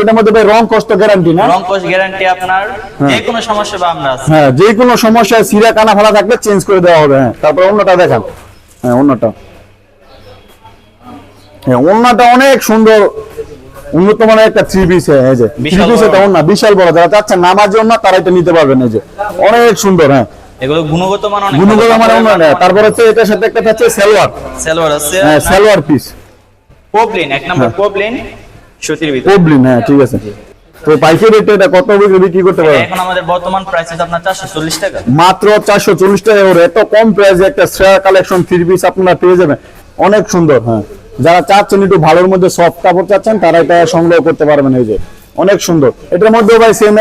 এটার মধ্যে ভাই রং কষ্ট গ্যারান্টি না? রং কস গ্যারান্টি আপনার যে কোনো সমস্যা বা আমরা আছি। হ্যাঁ, যে কোনো সমস্যায় সিরা কানা ফালা থাকলে চেঞ্জ করে দেওয়া হবে। হ্যাঁ, তারপর অন্যটা দেখান। হ্যাঁ, অন্যটা। হ্যাঁ, অন্যটা অনেক সুন্দর, উন্নত মানের একটা থ্রি পিস। এই যে থ্রি পিস, এটা অন্য বিশাল বড়, যারা চাচ্ছেন নামার জন্য তারা এটা নিতে পারবেন। এই যে অনেক সুন্দর। হ্যাঁ, এগুলো গুণগত মান অনেক গুণগত মান অন্য। তারপর হচ্ছে এটার সাথে একটা আছে সালোয়ার। সালোয়ার আছে। হ্যাঁ, সালোয়ার পিস পবলিন, এক নাম্বার পবলিন সুতির ভিতরে। পবলিন, হ্যাঁ ঠিক আছে। তো পাইকারি রেটে এটা কত বিক্রি করতে পারবেন? এখন আমাদের বর্তমান প্রাইস আছে আপনার 440 টাকা। মাত্র 440 টাকা করে এত কম প্রাইসে একটা শ্রেয়া কালেকশন থ্রি পিস আপনারা পেয়ে যাবেন। অনেক সুন্দর। হ্যাঁ, যারা চাচ্ছেন একটু ভালোর মধ্যে সফট কাপড় চাচ্ছেন তারা এটা সংগ্রহ করতে পারবেন। এই যে অনেক সুন্দর। এটার মধ্যে ভাই সেম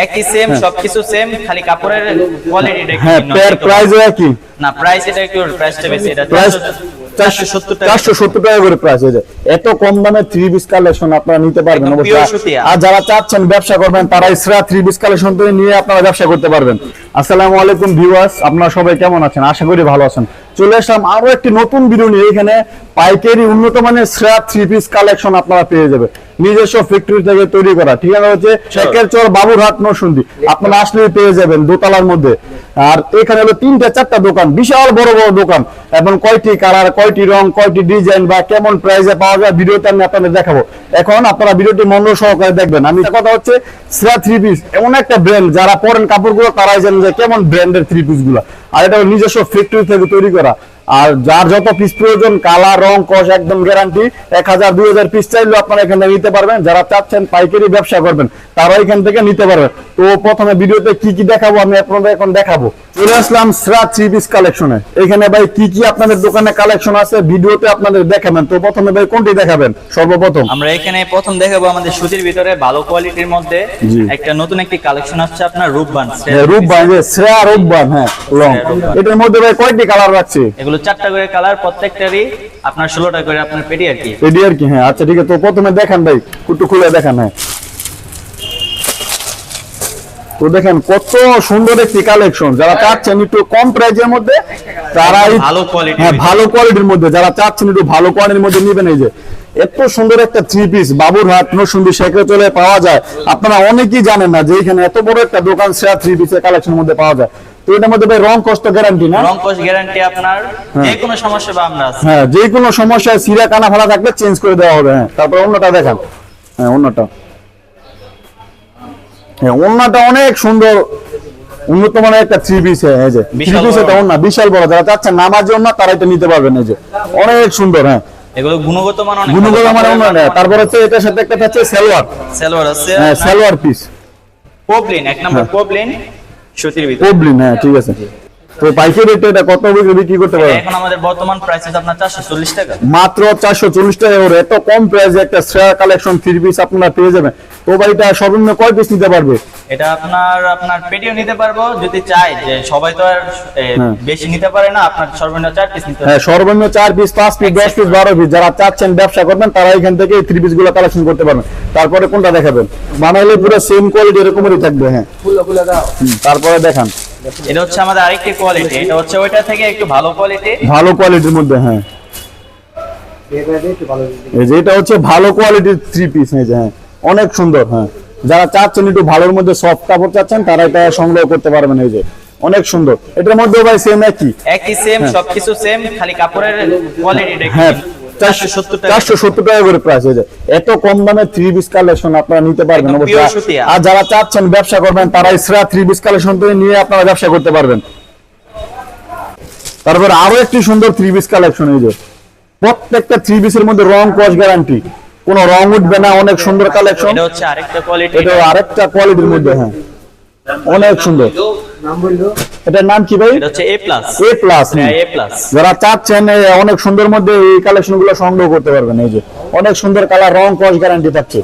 একই সেম, সবকিছু সেম, খালি কাপড়ের কোয়ালিটিটা একটু হ্যাঁ, ভিন্ন। প্রাইসও একই না, প্রাইস এটা একটু প্রাইসটা বেশি। এটা প্রাইস 470 টাকা। 470 টাকা করে প্রাইস। এই যে এত কম দামে থ্রি পিস কালেকশন আপনারা নিতে পারবেন একদম pure সুতি। আর যারা চাচ্ছেন ব্যবসা করবেন তারা ইসরা থ্রি পিস কালেকশন থেকে নিয়ে আপনারা ব্যবসা করতে পারবেন। আসসালামু আলাইকুম ভিউয়ার্স, আপনারা সবাই কেমন আছেন? আশা করি ভালো আছেন। চলে আসলাম আরো একটি নতুন ভিডিও নিয়ে। এখানে পাইকারি উন্নত মানের শ্রেয়া থ্রি পিস কালেকশন আপনারা পেয়ে যাবেন নিজস্ব ফ্যাক্টরি থেকে তৈরি করা। ঠিকানা হচ্ছে শেখের চর, বাবুরহাট, নরসিংদী। আপনারা আসলেই পেয়ে যাবেন দোতলার মধ্যে। আর এখানে হলো 3-4টা দোকান, বিশাল বড় বড় দোকান, এবং কয়টি কালার, কয়টি রং, কয়টি ডিজাইন বা কেমন প্রাইসে পাওয়া যায় ভিডিওতে আমি আপনাদের দেখাবো। এখন আপনারা ভিডিওটি মনোযোগ সহকারে দেখবেন। আমি কথা হচ্ছে শ্রেয়া থ্রি পিস এমন একটা ব্র্যান্ড, যারা পরেন কাপড়গুলো তারাই জানেন যে কেমন ব্র্যান্ডের থ্রি পিস গুলা। আর এটা নিজস্ব ফ্যাক্টরি থেকে তৈরি করা। আর যার যত পিস প্রয়োজন, কালার, রং, কস একদম গ্যারান্টি। 1000-2000 পিস চাইলেও আপনারা এখান থেকে নিতে পারবেন। যারা চাচ্ছেন পাইকারি ব্যবসা করবেন তারা এখান থেকে নিতে পারবেন। তো প্রথমে ভিডিওতে কি কি দেখাবো আমি আপনাদের এখন দেখাবো। চলে আসলাম শ্রেয়া থ্রি পিস কালেকশনে। এখানে ভাই কি কি আপনাদের দোকানে কালেকশন আছে ভিডিওতে আপনাদের দেখাবেন। তো প্রথমে ভাই কোনটি দেখাবেন সর্বপ্রথম? আমরা এখানে প্রথম দেখাবো আমাদের সুতির ভিতরে ভালো কোয়ালিটির মধ্যে একটা নতুন একটি কালেকশন আসছে আপনার রূপবান। রূপবান, যে শ্রেয়া রূপবান। হ্যাঁ, লং। এটার মধ্যে ভাই কয়টি কালার রাখছে? এগুলো 4টা করে কালার, প্রত্যেকটারই আপনার 16টা করে আপনার পেটি আর কি। পেটি আর কি। হ্যাঁ, আচ্ছা ঠিক আছে। তো প্রথমে দেখান ভাই, একটু খুলে দেখান। হ্যাঁ, তো দেখেন কত সুন্দর একটি কালেকশন। যারা চাচ্ছেন একটু কম প্রাইসের মধ্যে তারা ভালো কোয়ালিটি, হ্যাঁ ভালো কোয়ালিটির মধ্যে যারা চাচ্ছেন একটু ভালো কোয়ালিটির মধ্যে নেবেন। এই যে এত সুন্দর একটা থ্রি পিস বাবুরহাট, নরসিংদী, শেখের চলে পাওয়া যায়। আপনারা অনেকেই জানেন না যে এখানে এত বড় একটা দোকান শ্রেয়া থ্রি পিসের কালেকশনের মধ্যে পাওয়া যায়। তো এটার মধ্যে ভাই রং কষ্ট গ্যারান্টি না? রং কস গ্যারান্টি আপনার যে কোনো সমস্যা বা আমরা আছি। হ্যাঁ, যে কোনো সমস্যায় সিরা কানা ফালা থাকলে চেঞ্জ করে দেওয়া হবে। হ্যাঁ, তারপর অন্যটা দেখান। হ্যাঁ, অন্যটা। হ্যাঁ, অন্যটা অনেক সুন্দর, উন্নত মানের একটা থ্রি পিস। এই যে থ্রি পিস, এটা অন্য বিশাল বড়, যারা চাচ্ছেন নামার জন্য তারা এটা নিতে পারবেন। এই যে অনেক সুন্দর। হ্যাঁ, এগুলো গুণগত মান অনেক গুণগত মান অন্য। তারপর হচ্ছে এটার সাথে একটা আছে সালোয়ার। সালোয়ার আছে। হ্যাঁ, সালোয়ার পিস পবলিন, এক নাম্বার পবলিন সুতির ভিতরে। পবলিন, হ্যাঁ ঠিক আছে। তো পাইকারি রেটে এটা কত বিক্রি করতে পারবেন? এখন আমাদের বর্তমান প্রাইস আছে আপনার 440 টাকা। মাত্র 440 টাকা করে এত কম প্রাইসে একটা শ্রেয়া কালেকশন থ্রি পিস আপনারা পেয়ে যাবেন। তো ভাই এটা সর্বনিম্ন কয় পিস নিতে পারবে? এটা আপনার পেটিও নিতে পারবো যদি চাই, যে সবাই তো আর বেশি নিতে পারে না। আপনার সর্বনিম্ন 4 পিস নিতে হ্যাঁ, সর্বনিম্ন 4 পিস, 5 পিস, 10 পিস, 12 পিস। যারা চাচ্ছেন ব্যবসা করবেন তারা এখান থেকে এই থ্রি পিস গুলো কালেকশন করতে পারবেন। তারপরে কোনটা দেখাবেন? বানাইলে পুরো সেম কোয়ালিটি এরকমই থাকবে। হ্যাঁ, খুলে দাও। তারপরে দেখান। এটা হচ্ছে আমাদের আরেকটি কোয়ালিটি। এটা হচ্ছে ওইটা থেকে একটু ভালো কোয়ালিটি, ভালো কোয়ালিটির মধ্যে। হ্যাঁ, এই যে এটা হচ্ছে ভালো কোয়ালিটির থ্রি পিস। এই যে হ্যাঁ, অনেক সুন্দর। হ্যাঁ, যারা চাচ্ছেন একটু ভালোর মধ্যে সফট কাপড় চাচ্ছেন তারা এটা সংগ্রহ করতে পারবেন। এই যে অনেক সুন্দর। এটার মধ্যে ভাই সেম একই সেম, সবকিছু সেম, খালি কাপড়ের কোয়ালিটিটা হ্যাঁ, একটু 470 টাকা করে প্রাইস। হয়ে যায় এত কম দামে থ্রি পিস কালেকশন আপনারা নিতে পারবেন একদম pure সুতি। আর যারা চাচ্ছেন ব্যবসা করবেন তারা ইসরা থ্রি পিস কালেকশন থেকে নিয়ে আপনারা ব্যবসা করতে পারবেন। তারপর আরো একটি সুন্দর থ্রি পিস কালেকশন। এই যে প্রত্যেকটা থ্রি পিসের মধ্যে রং কস গ্যারান্টি, কোনো রং উঠবে না। অনেক সুন্দর কালেকশন। এটা হচ্ছে আরেকটা কোয়ালিটি। এটা আরেকটা কোয়ালিটির মধ্যে। হ্যাঁ, অনেক সুন্দর। এটার নাম কি ভাই? এটা হচ্ছে A+। A+। যারা চাচ্ছেন অনেক সুন্দর মধ্যে এই কালেকশন গুলো সংগ্রহ করতে পারবেন। এই যে অনেক সুন্দর কালার, রং কস গ্যারান্টি থাকছে।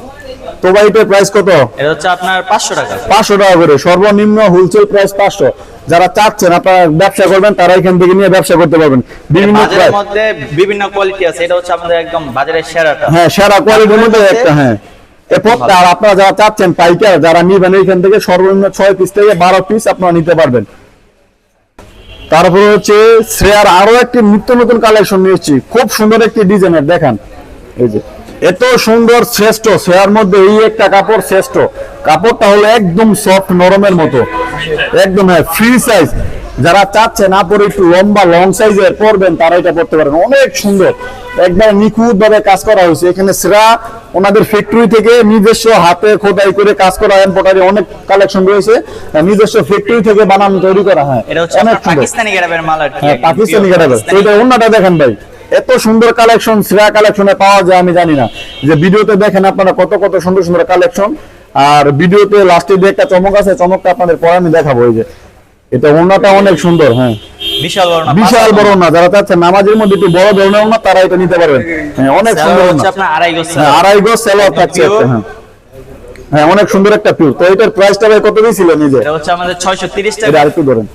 তো ভাই এটার প্রাইস কত? এটা হচ্ছে আপনার 500 টাকা। 500 টাকা করে সর্বনিম্ন হোলসেল প্রাইস 500। যারা চাচ্ছেন আপনারা ব্যবসা করবেন তারা এখান থেকে নিয়ে ব্যবসা করতে পারবেন। বিভিন্ন বাজারের মধ্যে বিভিন্ন কোয়ালিটি আছে। এটা হচ্ছে আমাদের একদম বাজারের সেরাটা। হ্যাঁ, সেরা কোয়ালিটির মধ্যে একটা। হ্যাঁ, আর আপনারা যারা চাচ্ছেন পাইকার যারা নিবেন এখান থেকে সর্বনিম্ন 6 পিস থেকে 12 পিস আপনারা নিতে পারবেন। তারপরে হচ্ছে শ্রেয়ার আরো একটি নিত্য নতুন কালেকশন নিয়ে এসেছি, খুব সুন্দর একটি ডিজাইনের। দেখান। এই যে এত সুন্দর শ্রেষ্ঠ সেয়ার মধ্যে এই একটা কাপড় শ্রেষ্ঠ। কাপড়টা হলো একদম সফট নরমের মতো, একদম হ্যাঁ ফ্রি সাইজ। যারা চাচ্ছে না পরে একটু লম্বা লং সাইজের পরবেন তারা এটা পড়তে পারেন। অনেক সুন্দর, একবার নিখুঁত ভাবে কাজ করা হয়েছে। এখানে সেরা ওনাদের ফ্যাক্টরি থেকে নিজস্ব হাতে খোদাই করে কাজ করা এমব্রয়ডারি অনেক কালেকশন রয়েছে, নিজস্ব ফ্যাক্টরি থেকে বানানো তৈরি করা হয়। এটা হচ্ছে অনেক আপনার সুন্দর পাকিস্তানি গ্যারাবের মাল আর কি। হ্যাঁ পাকিস্তানি গ্যারাবের। তো এটা অন্যটা দেখেন ভাই, এত সুন্দর কালেকশন সেরা কালেকশনে পাওয়া যায় আমি জানি না। যে ভিডিওতে দেখেন আপনারা কত কত সুন্দর সুন্দর কালেকশন, আর ভিডিওতে লাস্টে যে একটা চমক আছে, চমকটা আপনাদের পরে আমি দেখাবো। এই যে এটা ওন্নাটা অনেক সুন্দর, হ্যাঁ বিশাল বড় না, বিশাল বড় না। যারা চাচ্ছেন নামাজের মধ্যে একটু বড় ধরনের ওন্না তারা এটা নিতে পারবেন। হ্যাঁ অনেক সুন্দর হচ্ছে ওন্না, আপনার আড়াই গজ। হ্যাঁ আড়াই গজ সালোয়ার থাকছে একটা। হ্যাঁ হ্যাঁ অনেক সুন্দর একটা পিওর। তো এটার প্রাইসটা ভাই কত দিয়েছিলেন নিজে? এটা হচ্ছে আমাদের 630 এটা টাকা। আরেকটু ধরেন,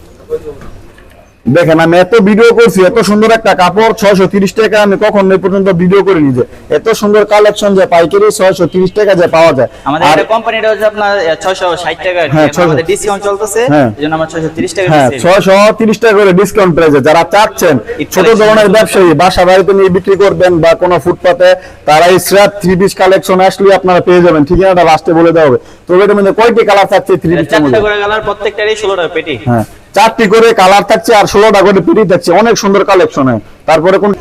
দেখেন আমি এত ভিডিও করছি, এত সুন্দর একটা কাপড় 630 টাকা আমি কখন এই পর্যন্ত ভিডিও করিনি। যে এত সুন্দর কালেকশন যে পাইকারি 630 টাকা যে পাওয়া যায়। আমাদের আর এটা কোম্পানিটা হচ্ছে আপনার 660 টাকা আর কি। হ্যাঁ, এখন আমাদের ডিসকাউন্ট চলতেছে, হ্যাঁ। এজন্য আমরা 630 টাকা হ্যাঁ দিচ্ছি। 630 টাকা করে ডিসকাউন্ট প্রাইসে যারা চাচ্ছেন ছোট ধরনের ব্যবসায়ী বাসা বাড়িতে নিয়ে বিক্রি করবেন বা কোনো ফুটপাতে, তারা এই স্র্যাপ 3 পিস কালেকশন আসলে আপনারা পেয়ে যাবেন। ঠিকানাটা লাস্টে বলে দেওয়া হবে। তো এটার মধ্যে কয়টি কালার থাকছে 3 এটা পিসের 4টা মধ্যে? করে কালার, প্রত্যেকটারই 16 টাকা পেটি। হ্যাঁ 4টি করে কালার থাকছে আর 16টা করে পিটি থাকছে। অনেক সুন্দর কালেকশন। হয় তারপরে কোন,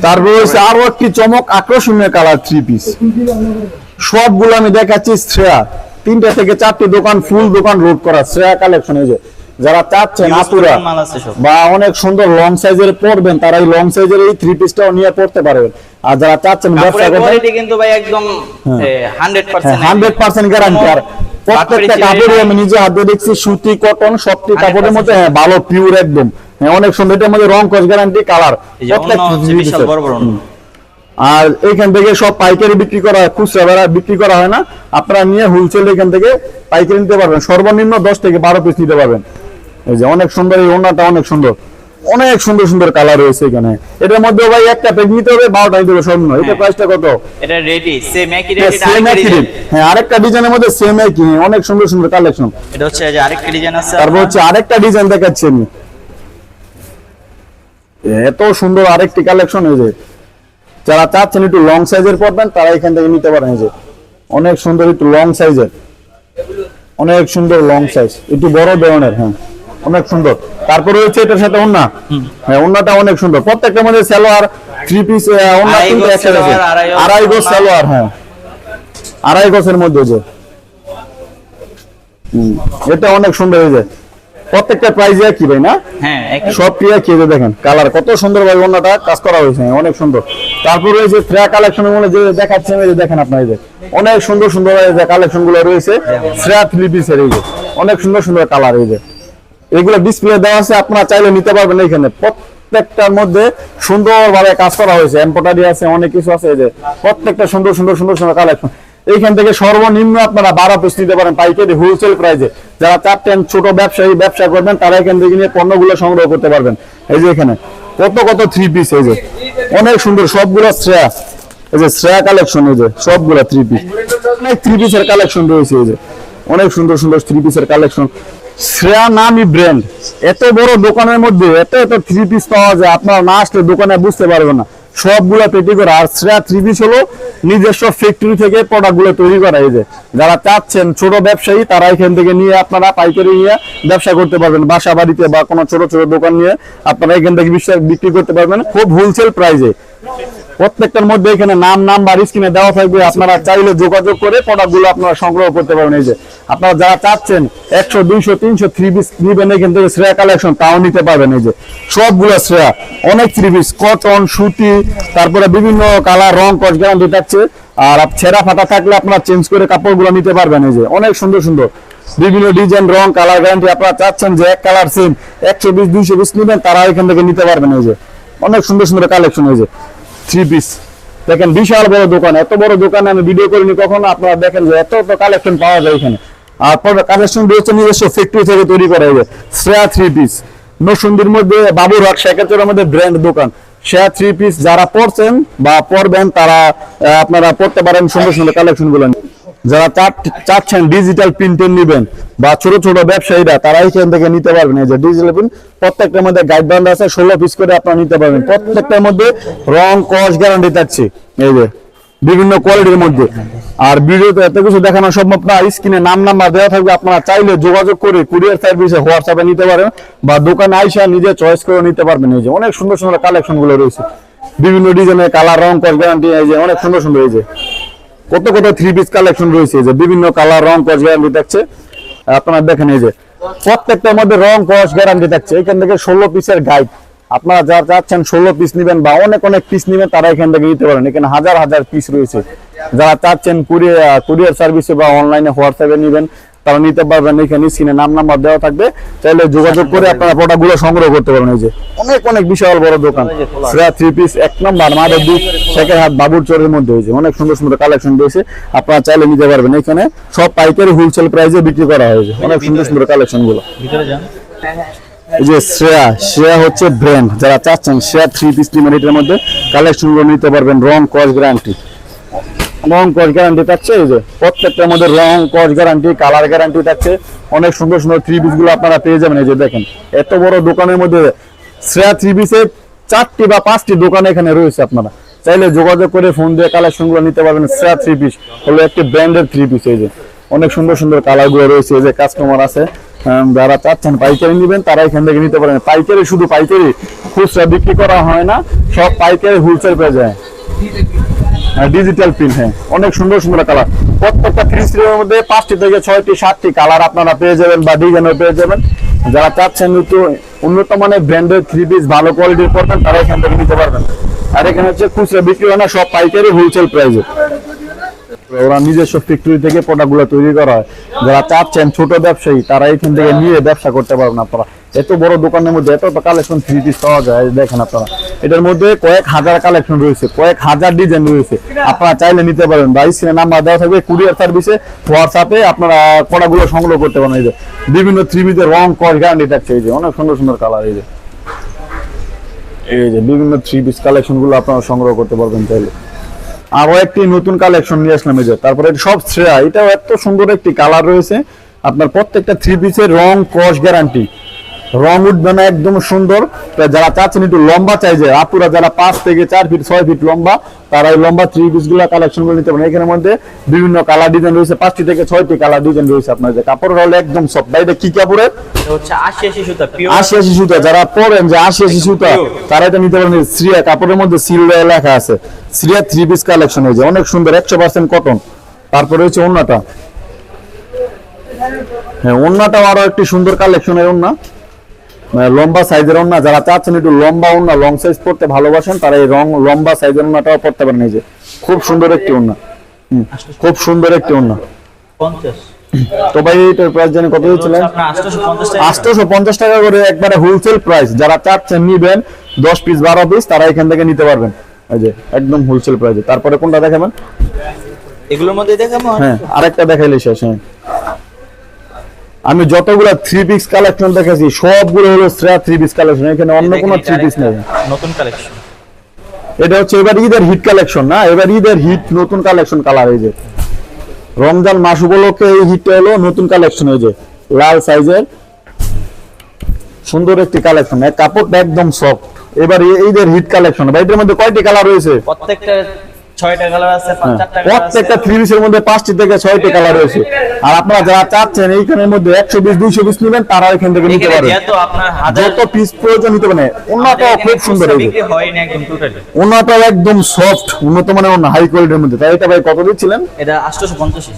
তারপরে হচ্ছে আরো একটি চমক আকর্ষণীয় কালার 3 পিস। সবগুলো আমি দেখাচ্ছি শ্রেয়া, 3টা থেকে 4টি দোকান ফুল দোকান রোড করা শ্রেয়া কালেকশন। এই যে যারা চাচ্ছেন আপুরা মাল আছে সব। বা অনেক সুন্দর লং সাইজের পরবেন তারা এই লং সাইজের এই 3 পিসটাও নিয়ে পড়তে পারবেন। আর যারা চাচ্ছেন ব্যবসা কাপড়ের করতে, কোয়ালিটি কিন্তু ভাই একদম 100% 100% গ্যারান্টি। আর প্রত্যেকটা কাপড়ে আমি নিজে হাতে দেখছি সুতি কটন সবটি কাপড়ের মধ্যে হ্যাঁ ভালো পিওর একদম। হ্যাঁ অনেক সুন্দর। এটার মধ্যে রং কস গ্যারান্টি কালার এই যে অন্য হচ্ছে বিশাল বড় বড়। আর এখান থেকে সব পাইকারি বিক্রি করা হয়, খুচরা বিক্রি করা হয় না। আপনারা নিয়ে হোলসেল এখান থেকে পাইকারি নিতে পারবেন, সর্বনিম্ন 10 থেকে 12 পিস নিতে পারবেন। এই যে অনেক সুন্দর, এই ওন্নাটা অনেক সুন্দর, অনেক সুন্দর সুন্দর কালার রয়েছে এখানে। এটার মধ্যে ভাই একটা পেজ নিতে হবে, 12টা নিতে হবে সর্বনিম্ন। এটা প্রাইসটা কত? এটা রেডি সেম একই হ্যাঁ, রেট। সেম একই রেট। হ্যাঁ আরেকটা ডিজাইনের মধ্যে সেম একই, অনেক সুন্দর সুন্দর কালেকশন। এটা হচ্ছে যে আরেকটা ডিজাইন আছে। তারপর হচ্ছে আরেকটা ডিজাইন দেখাচ্ছি আমি, এত সুন্দর আরেকটি কালেকশন। এই যে যারা চাচ্ছেন একটু লং সাইজের পরবেন তারা এখান থেকে নিতে পারেন। এই যে অনেক সুন্দর একটু লং সাইজের, অনেক সুন্দর লং সাইজ, একটু বড় ধরনের। হ্যাঁ অনেক সুন্দর। তারপরে হচ্ছে এটার সাথে ওন্না, হ্যাঁ ওন্নাটা অনেক সুন্দর। প্রত্যেকটার মধ্যে সালোয়ার 3 পিস ওন্না তিনটা একসাথে আছে, আড়াই গজ সালোয়ার। হ্যাঁ আড়াই গজের মধ্যে যে এটা অনেক সুন্দর। এই যে প্রত্যেকটা প্রাইস কি ভাই না? হ্যাঁ একই। সব ক্লিয়ার খেয়ে দেখেন কালার কত সুন্দর ভাবে ওন্নাটা কাজ করা হয়েছে, অনেক সুন্দর। তারপর রয়েছে ফ্রা কালেকশনের মধ্যে যে দেখাচ্ছি আমি, দেখেন আপনারা এই যে অনেক সুন্দর সুন্দর যে কালেকশন গুলো রয়েছে ফ্রা 3 পিসের। এই যে অনেক সুন্দর সুন্দর কালার। এই যে এগুলো ডিসপ্লে দেওয়া আছে, আপনারা চাইলে নিতে পারবেন। এখানে প্রত্যেকটার মধ্যে সুন্দর ভাবে কাজ করা হয়েছে, এমব্রয়ডারি আছে, অনেক কিছু আছে। এই যে প্রত্যেকটা সুন্দর সুন্দর সুন্দর সুন্দর কালেকশন। এইখান থেকে সর্বনিম্ন আপনারা 12 পিস নিতে পারেন পাইকারি হোলসেল প্রাইসে। যারা চাচ্ছেন ছোট ব্যবসায়ী ব্যবসা করবেন তারা এখান থেকে নিয়ে পণ্যগুলো সংগ্রহ করতে পারবেন। এই যে এখানে কত কত 3 পিস, এই যে অনেক সুন্দর সবগুলো শ্রেয়া। এই যে শ্রেয়া কালেকশন, এই যে সবগুলো 3 পিস, অনেক 3 পিসের কালেকশন রয়েছে। এই যে অনেক সুন্দর সুন্দর 3 পিসের কালেকশন। শ্রেয়া নামই ব্র্যান্ড, এত বড় দোকানের মধ্যে এত এত 3 পিস পাওয়া যায়, আপনারা না আসলে দোকানে বুঝতে পারবেন না। সবগুলা পেটি করা। আর শ্রেয়া 3 পিস হলো নিজস্ব ফ্যাক্টরি থেকে প্রোডাক্টগুলো তৈরি করা। এই যে যারা চাচ্ছেন ছোট ব্যবসায়ী তারা এখান থেকে নিয়ে আপনারা পাইকারি নিয়ে ব্যবসা করতে পারবেন, বাসা বাড়িতে বা কোনো ছোট ছোট দোকান নিয়ে আপনারা এখান থেকে বিক্রি করতে পারবেন খুব হোলসেল প্রাইসে। প্রত্যেকটার মধ্যে এখানে নাম নাম্বার স্ক্রিনে দেওয়া থাকবে, আপনারা চাইলে যোগাযোগ করে প্রোডাক্টগুলো আপনারা সংগ্রহ করতে পারবেন। এই যে আপনারা যারা চাচ্ছেন 100 200 300 3 পিস নিবেন এখান থেকে শ্রেয়া কালেকশন, তাও নিতে পারবেন। এই যে সবগুলো শ্রেয়া, অনেক 3 পিস কটন সুতি, তারপরে বিভিন্ন কালার রং কস গ্যারান্টি থাকছে। আর ছেঁড়া ফাটা থাকলে আপনারা চেঞ্জ করে কাপড়গুলো নিতে পারবেন। এই যে অনেক সুন্দর সুন্দর বিভিন্ন ডিজাইন রং কালার গ্যারান্টি। আপনারা চাচ্ছেন যে এক কালার সেম 120 200 পিস নিবেন, তারা এখান থেকে নিতে পারবেন। এই যে অনেক সুন্দর সুন্দর কালেকশন। এই যে 3 পিস দেখেন, বিশাল বড় দোকান। এত বড় দোকানে আমি ভিডিও করিনি কখনো। আপনারা দেখেন যে এত এত কালেকশন পাওয়া যায় এখানে। আর কালেকশন রয়েছে নিজস্ব ফ্যাক্টরি থেকে তৈরি করা। যায় শ্রেয়া 3 পিস নরসিংদীর মধ্যে বাবুরহাট শেখাচরের মধ্যে ব্র্যান্ড দোকান। শ্রেয়া 3 পিস যারা পড়ছেন বা পড়বেন তারা আপনারা পড়তে পারেন সুন্দর সুন্দর কালেকশন গুলো। যারা চাচ্ছেন ডিজিটাল প্রিন্টের নিবেন বা ছোট ছোট ব্যবসায়ীরা তারা এখান থেকে নিতে পারবেন। এই যে ডিজিটাল প্রিন্ট প্রত্যেকটার মধ্যে গাইডলাইন আছে, 16 পিস করে আপনারা নিতে পারবেন। প্রত্যেকটার মধ্যে রং কস গ্যারান্টি থাকছে। এই যে বিভিন্ন কোয়ালিটির মধ্যে। আর ভিডিওতে এত কিছু দেখানো সম্ভব না, স্ক্রিনে নাম্বার দেওয়া থাকবে, আপনারা চাইলে যোগাযোগ করে কুরিয়ার সার্ভিসে হোয়াটসঅ্যাপে নিতে পারেন বা দোকানে আইসা নিজে চয়েস করে নিতে পারবেন। এই যে অনেক সুন্দর সুন্দর কালেকশন গুলো রয়েছে, বিভিন্ন ডিজাইনের কালার, রং, কস গ্যারান্টি। এই যে অনেক সুন্দর সুন্দর এই যে কত কত 3 পিস কালেকশন রয়েছে, যে বিভিন্ন কালার, রং, কস গ্যারান্টি থাকছে। আপনারা দেখেন এই যে প্রত্যেকটার মধ্যে রং, কস গ্যারান্টি থাকছে। এখান থেকে 16 পিসের গাইড, আপনারা যারা চাচ্ছেন 16 পিস নেবেন বা অনেক পিস নেবেন তারা এখান থেকে নিতে পারেন। এখানে হাজার হাজার পিস রয়েছে। যারা চাচ্ছেন কুরিয়ার সার্ভিসে বা অনলাইনে হোয়াটসঅ্যাপে নেবেন তারা নিতে পারবেন। এখানে স্ক্রিনে নাম্বার দেওয়া থাকবে, চাইলে যোগাযোগ করে আপনারা প্রোডাক্টগুলো সংগ্রহ করতে পারেন। এই যে অনেক বিশাল বড় দোকান, শ্রেয়া 3 পিস 1 নম্বর মাদারদি সেকেন্ড হাত বাবুরচরের মধ্যে হয়েছে। অনেক সুন্দর সুন্দর কালেকশন রয়েছে, আপনারা চাইলে নিতে পারবেন। এখানে সব পাইকারি হোলসেল প্রাইসে বিক্রি করা হয়েছে। অনেক সুন্দর সুন্দর কালেকশন গুলো। এই যে শ্রেয়া হচ্ছে ব্র্যান্ড, যারা চাচ্ছেন শ্রেয়া 3 পিস লিমিটেডের মধ্যে কালেকশন গুলো নিতে পারবেন। রং, কস গ্যারান্টি, রং কস গ্যারান্টি থাকছে। এই যে প্রত্যেকটার মধ্যে রং, কস গ্যারান্টি, কালার গ্যারান্টি থাকছে। অনেক সুন্দর সুন্দর 3 পিস গুলো আপনারা পেয়ে যাবেন। এই যে দেখেন এত বড় দোকানের মধ্যে শ্রেয়া 3 পিসের 4টি বা 5টি দোকান এখানে রয়েছে। আপনারা চাইলে যোগাযোগ করে ফোন দিয়ে কালেকশন গুলো নিতে পারবেন। শ্রেয়া 3 পিস হলো একটি ব্র্যান্ডের 3 পিস। এই যে অনেক সুন্দর সুন্দর কালার গুলো রয়েছে। এই যে কাস্টমার আছে, যারা চাচ্ছেন পাইকারি নেবেন তারা এখান থেকে নিতে পারেন। পাইকারি, শুধু পাইকারি, খুচরা বিক্রি করা হয় না, সব পাইকারি হোলসেল পেয়ে যায়। ডিজিটাল প্রিন্ট, হ্যাঁ অনেক সুন্দর সুন্দর কালার। প্রত্যেকটা 3 পিসের মধ্যে 5টি থেকে 6টি 7টি কালার আপনারা পেয়ে যাবেন বা ডিজাইনও পেয়ে যাবেন। যারা চাচ্ছেন একটু উন্নত মানের ব্র্যান্ডের 3 পিস ভালো কোয়ালিটির পড়বেন তারা এখান থেকে নিতে পারবেন। আর এখানে হচ্ছে খুচরা বিক্রি হয় না, সব পাইকারি হোলসেল প্রাইসে। ওরা নিজস্ব ফ্যাক্টরি থেকে প্রোডাক্টগুলো তৈরি করা হয়। যারা চাচ্ছেন ছোট ব্যবসায়ী তারা এখান থেকে নিয়ে ব্যবসা করতে পারবেন। আপনারা এত বড় দোকানের মধ্যে এত কালেকশন 3 পিস পাওয়া যায়। দেখেন আপনারা এটার মধ্যে কয়েক হাজার কালেকশন রয়েছে, কয়েক হাজার ডিজাইন রয়েছে। আপনারা চাইলে নিতে পারবেন বা স্ক্রিনে নাম্বার দেওয়া থাকবে, কুরিয়ার সার্ভিসে হোয়াটসঅ্যাপে আপনারা প্রোডাক্টগুলো সংগ্রহ করতে পারেন। এই যে বিভিন্ন 3 পিসের রং, কস গ্যারান্টি থাকছে। এই যে অনেক সুন্দর সুন্দর কালার। এই যে বিভিন্ন 3 পিস কালেকশন গুলো আপনারা সংগ্রহ করতে পারবেন চাইলে। আরো একটি নতুন কালেকশন নিয়ে আসলাম। এই যে তারপরে সব শ্রেয়া, এটাও এত সুন্দর একটি কালার রয়েছে। আপনার প্রত্যেকটা 3 পিসের রং, কস গ্যারান্টি, রং উঠবে না, একদম সুন্দর। যারা চাচ্ছেন একটু লম্বা চাইছে, আপুরা যারা 5 থেকে 4 ফিট 6 ফিট লম্বা, তারা এই লম্বা 3 পিস গুলা কালেকশন করে নিতে পারেন। এখানের মধ্যে বিভিন্ন কালার ডিজাইন রয়েছে, 5টি থেকে 6টি কালার ডিজাইন রয়েছে। আপনার যে কাপড় হলো একদম সফট। এটা কি কাপড়ের? হচ্ছে 80 সুতা, পিওর 80 সুতা। যারা পরেন যে 80 সুতা তারা এটা নিতে পারেন। শ্রেয়া কাপড়ের মধ্যে সিলভার লেখা আছে। শ্রেয়া 3 পিস কালেকশন হয়েছে অনেক সুন্দর, 100% কটন। তারপরে হচ্ছে ওন্নাটা, হ্যাঁ ওন্নাটাও আরো একটি সুন্দর কালেকশনের ওন্না, লম্বা সাইজের ওন্না। যারা চাচ্ছেন একটু লম্বা ওন্না, লং সাইজ পড়তে ভালোবাসেন তারা এই লম্বা সাইজের ওন্নাটাও পড়তে পারেন। এই যে খুব সুন্দর একটি ওন্না, খুব সুন্দর একটি ওন্না। 50। তো ভাই এটার প্রাইস জানেন কত দিচ্ছিলেন? আপনার 850 টাকা। 850 টাকা করে একবারে হোলসেল প্রাইস। যারা চাচ্ছেন নিবেন 10 পিস 12 পিস তারা এখান থেকে নিতে পারবেন। এই যে একদম হোলসেল প্রাইসে। তারপরে কোনটা দেখাবেন? এগুলোর মধ্যে দেখাবো। হ্যাঁ আরেকটা দেখাইলে শেষ। হ্যাঁ আমি যতগুলো 3 পিস কালেকশন দেখেছি সবগুলো হলো শ্রেয়া 3 পিস কালেকশন। এখানে অন্য কোনো 3 পিস নেই, নতুন কালেকশন। এটা হচ্ছে এবার ঈদের হিট কালেকশন না, এবার ঈদের হিট নতুন কালেকশন কালার। এই যে রমজান মাস উপলক্ষে এই হিটটা হলো নতুন কালেকশন। এই যে লাল সাইজের সুন্দর একটি কালেকশন, কাপড়টা একদম সফট। এবার ঈদের হিট কালেকশন। ভাই এটার মধ্যে কয়টি কালার রয়েছে? প্রত্যেকটা 6টা কালার আছে, 4টা কালার আছে। প্রত্যেকটা 3 পিসের মধ্যে 5টি থেকে 6টি কালার রয়েছে। আর আপনারা যারা চাচ্ছেন এইখানের মধ্যে 120 200 পিস নেবেন তারা এখান থেকে নিতে পারবেন। যেহেতু আপনার যত পিস প্রয়োজন নিতে পারেন। ওন্নাটাও খুব সুন্দর। এই যে বিক্রি হয় না একদম টোটালি। ওন্নাটাও একদম সফট, উন্নত মানের ওন্না, হাই কোয়ালিটির মধ্যে। তাই এটা ভাই কত দিচ্ছিলেন? এটা 850।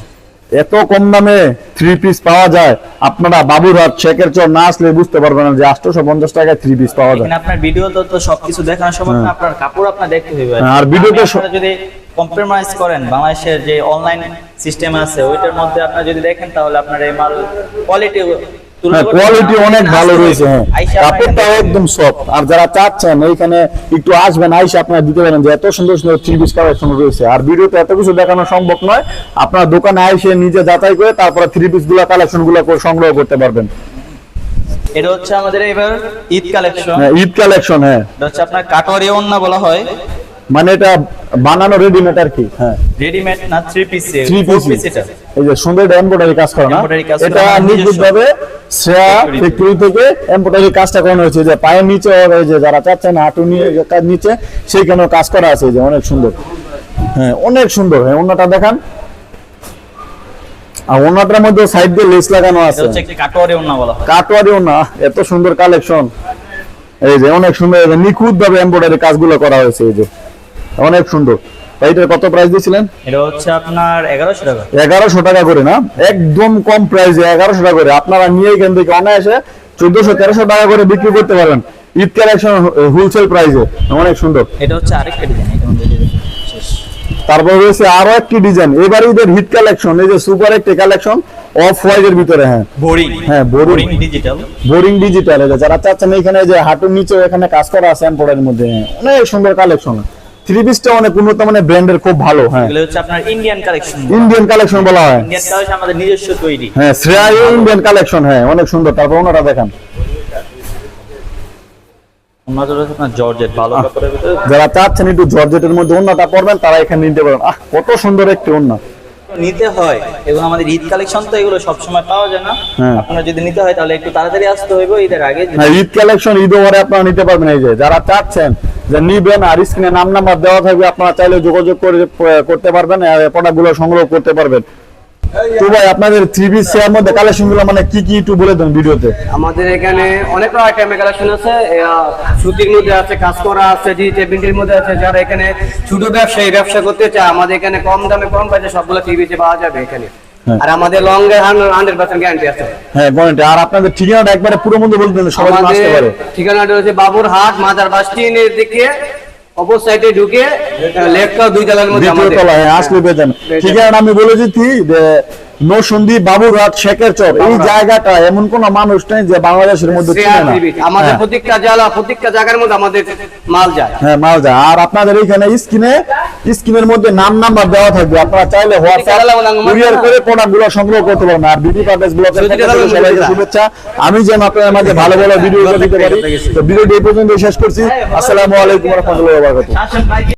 এত কম দামে 3 পিস পাওয়া যায়? আপনারা বাবুরহাট শেখের চর না আসলে বুঝতে পারবেন না যে 850 টাকায় 3 পিস পাওয়া যায়। এখানে আপনার ভিডিও তো সবকিছু দেখানো সম্ভব না, আপনার কাপড় আপনার দেখতে হবে। আর ভিডিওতে যদি কম্প্রোমাইজ করেন, বাংলাদেশের যে অনলাইন সিস্টেম আছে ওইটার মধ্যে আপনারা যদি দেখেন তাহলে আপনার এই মাল কোয়ালিটি কোয়ালিটি অনেক ভালো রয়েছে। হ্যাঁ কাপড়টাও একদম সফট। আর যারা চাচ্ছেন এইখানে একটু আসবেন, আইসা আপনারা দিতে পারেন যে এত সুন্দর সুন্দর 3 পিস কালেকশন রয়েছে। আর ভিডিওতে এত কিছু দেখানো সম্ভব নয়, আপনারা দোকানে আইসে নিজে যাচাই করে তারপরে 3 পিস গুলা কালেকশন গুলা সংগ্রহ করতে পারবেন। এটা হচ্ছে আমাদের এবার ঈদ কালেকশন। হ্যাঁ ঈদ কালেকশন। হ্যাঁ এটা হচ্ছে আপনার কাটওয়ারি ওন্না বলা হয়, মানে এটা বানানো রেডিমেড আর কি। হ্যাঁ রেডিমেড না, 3 পিস। 3 পিস। এটা এই যে সুন্দর এমব্রয়ডারি কাজ করা না, এটা নিখুঁতভাবে শ্রেয়া ফ্যাক্টরি থেকে এমব্রয়ডারি কাজটা করানো হয়েছে। যে পায়ের নিচে, এই যে যারা চাচ্ছেন হাঁটু নিয়ে নিচে সেইখানেও কাজ করা আছে। যে অনেক সুন্দর হ্যাঁ অনেক সুন্দর। হ্যাঁ ওন্নাটা দেখান। আর ওন্নাটার মধ্যে সাইড দিয়ে লেস লাগানো এটা আছে, হচ্ছে একটি কাটোয়ারি ওড়না বলা হয়। কাটওয়ারি ওন্না। এত সুন্দর কালেকশন, এই যে অনেক সুন্দর নিখুঁত ভাবে এমব্রয়ডারি কাজগুলো করা হয়েছে, এই যে অনেক সুন্দর। এইটার কত প্রাইস দিয়েছিলেন? এটা হচ্ছে আপনার 1100 টাকা। 1100 টাকা করে না, একদম কম প্রাইসে 1100 টাকা করে আপনারা নিয়ে এখান থেকে অনায়াসে 1400-1300 টাকা করে বিক্রি করতে পারবেন ঈদ কালেকশন হোলসেল প্রাইসে। অনেক সুন্দর। এটা হচ্ছে আরেকটা ডিজাইন, এটা মধ্যে শেষ। তারপর রয়েছে আরো একটি ডিজাইন, এবার ঈদের হিট কালেকশন, এই যে সুপার একটি কালেকশন অফ হোয়াইটের ভিতরে। হ্যাঁ বোরিং, হ্যাঁ বোরিং ডিজিটাল। বোরিং ডিজিটাল, যারা চাচ্ছেন এখানে যে হাঁটুর নিচে এখানে কাজ করা আছে এমব্রয়ডারির মধ্যে, হ্যাঁ, অনেক সুন্দর কালেকশন। থ্রি পিসটা অনেক উন্নত মানের ব্র্যান্ডের, খুব ভালো। হ্যাঁ এগুলো হচ্ছে আপনার ইন্ডিয়ান কালেকশন। ইন্ডিয়ান কালেকশন বলা হয়। ইন্ডিয়ান কালেকশন আমাদের নিজস্ব তৈরি। হ্যাঁ শ্রেয়া ইন্ডিয়ান কালেকশন, হ্যাঁ অনেক সুন্দর। তারপর ওনারা দেখান। ওনাদের হচ্ছে আপনার জর্জেট, ভালো কাপড়ের ভিতরে। যারা চাচ্ছেন একটু জর্জেটের মধ্যে ওন্নাটা পরবেন তারা এখানে নিতে পারেন। কত সুন্দর একটি ওন্না। নিতে হয় এবং আমাদের ঈদ কালেকশন তো এগুলো সব সময় পাওয়া যায় না। হ্যাঁ। আপনারা যদি নিতে হয় তাহলে একটু তাড়াতাড়ি আসতে হইব ঈদের আগে। হ্যাঁ ঈদ কালেকশন ঈদ ওভারে আপনারা নিতে পারবেন। এই যে যারা চাচ্ছেন যে নিবেন, আর স্ক্রিনে নাম নাম্বার দেওয়া থাকবে, আপনারা চাইলে যোগাযোগ করতে পারবেন, প্রোডাক্টগুলো সংগ্রহ করতে পারবেন। তো ভাই আপনাদের থ্রি পিস এর মধ্যে কালেকশন গুলো মানে কি কি একটু বলে দেন ভিডিওতে। আমাদের এখানে অনেক আইটেমের কালেকশন আছে, সুতির মধ্যে আছে, কাজ করা আছে, ডিজিটাল প্রিন্টের মধ্যে আছে। যারা এখানে ছোট ব্যবসা করতে চায়, আমাদের এখানে কম দামে কম প্রাইসে সবগুলো টিভিতে পাওয়া যাবে এখানে। আর আমাদের লং এর 100% গ্যারান্টি আছে। হ্যাঁ গ্যারান্টি। আর আপনাদের ঠিকানাটা একবারে পুরো মধ্যে বলতে দেন, সবাই যেন আসতে পারে। আমাদের ঠিকানাটা হচ্ছে বাবুরহাট মাজার বাস স্ট্যান্ডের দিকে অপর সাইডে ঢুকে লেফট 2 তলার মধ্যে দ্বিতীয় আমাদের তলায়। হ্যাঁ আসলে পেতেন। ঠিকানা আমি বলে দিচ্ছি যে নরসিংদী বাবুরহাট শেখের চর। এই জায়গাটা এমন কোন মানুষ নেই যে বাংলাদেশের মধ্যে চিনে না। আমাদের হ্যাঁ। প্রত্যেকটা জেলা প্রত্যেকটা জায়গার মধ্যে আমাদের মাল যায়। হ্যাঁ মাল যায়। আর আপনাদের এখানে স্ক্রিনের মধ্যে নাম নাম্বার দেওয়া থাকবে, আপনারা চাইলে হোয়াটসঅ্যাপ কুরিয়ার করে প্রোডাক্টগুলো সংগ্রহ করতে পারবেন। আর বিডি পারভেজ ব্লগের পক্ষ থেকে সবাইকে শুভেচ্ছা। আমি যেন আপনাদের মাঝে ভালো ভালো ভিডিও দিতে পারি। তো ভিডিওটি এই পর্যন্ত শেষ করছি। আসসালামু আলাইকুম ওয়া রাহমাতুল্লাহি ওয়া বারাকাতুহু।